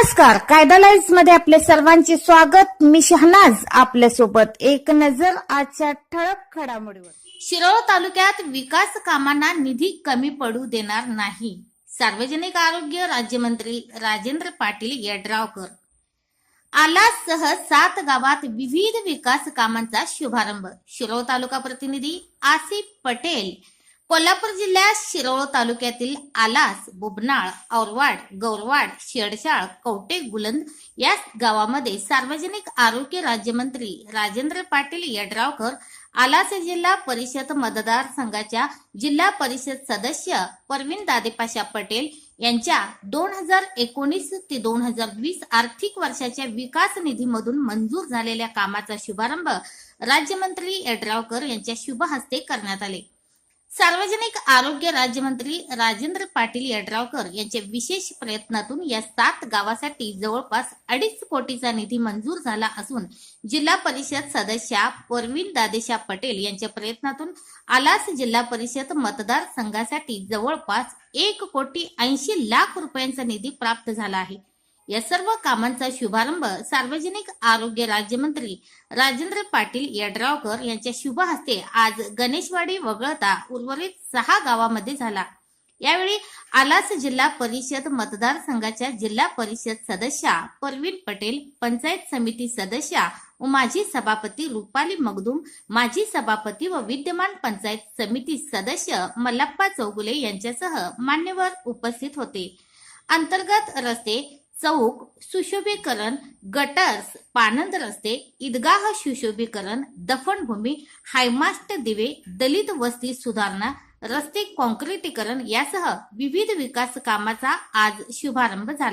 नमस्कार, कायदा लाईव्ह मध्ये आपले सर्वांचे स्वागत. मी शहनाज आपल्यासोबत. एक नजर आजच्या ठळक घडामोडीवर. शिरोळ तालुक्यात विकास कामांना निधी कमी पडू देणार नाही. सार्वजनिक आरोग्य राज्यमंत्री राजेंद्र पाटील यड्रावकर. आलाससह 7 गावात विविध विकास कामांचा शुभारंभ. शिरोळ तालुका प्रतिनिधी आसिफ पटेल. कोल्हापूर जिल्ह्यात शिरोळ तालुक्यातील आलास, बुबनाळ, औरवाड, गौरवाड, शेडशाळ, कवटे गुलंद या गावामध्ये सार्वजनिक आरोग्य राज्यमंत्री राजेंद्र पाटील यड्रावकर, आलास जिल्हा परिषद मतदारसंघाच्या जिल्हा परिषद सदस्य परवीन दादेपाशा पटेल यांच्या 2019 ते 2020 आर्थिक वर्षाच्या विकास निधीमधून मंजूर झालेल्या कामाचा शुभारंभ राज्यमंत्री यड्रावकर यांच्या शुभ हस्ते करण्यात आले. सार्वजनिक आरोग्य राज्यमंत्री राजेंद्र पाटील यड्रावकर यांच्या विशेष प्रयत्नातून या 7 गावासाठी जवळपास 2.5 कोटीचा निधी मंजूर झाला असून जिल्हा परिषद सदस्या परवीन दादेशा पटेल यांच्या प्रयत्नातून आलास जिल्हा परिषद मतदारसंघासाठी जवळपास 1,80,00,000 रुपयांचा निधी प्राप्त झाला आहे. या सर्व कामांचा शुभारंभ सार्वजनिक आरोग्य राज्यमंत्री राजेंद्र पाटील यड्रावकर यांच्या शुभ हस्ते आज गणेशवाडी वगळता उर्वरित 6 गावांमध्ये झाला. यावेळी आलास जिल्हा परिषद मतदारसंघाच्या जिल्हा परिषद सदस्या परवीन पटेल, पंचायत समिती सदस्या व माजी सभापती रुपाली मगदूम, माजी सभापती व विद्यमान पंचायत समिती सदस्य मल्लप्पा चौगुले यांच्यासह मान्यवर उपस्थित होते. अंतर्गत रस्ते, चौक सुशोभीकरण, गटर्स, पानंद रस्ते, ईदगाह सुशोभीकरण, दफनभूमी, हायमास्ट दिवे, दलित वस्ती सुधारणा, रस्ते काँक्रिटीकरण यासह विविध विकास कामाचा आज शुभारंभ झाला.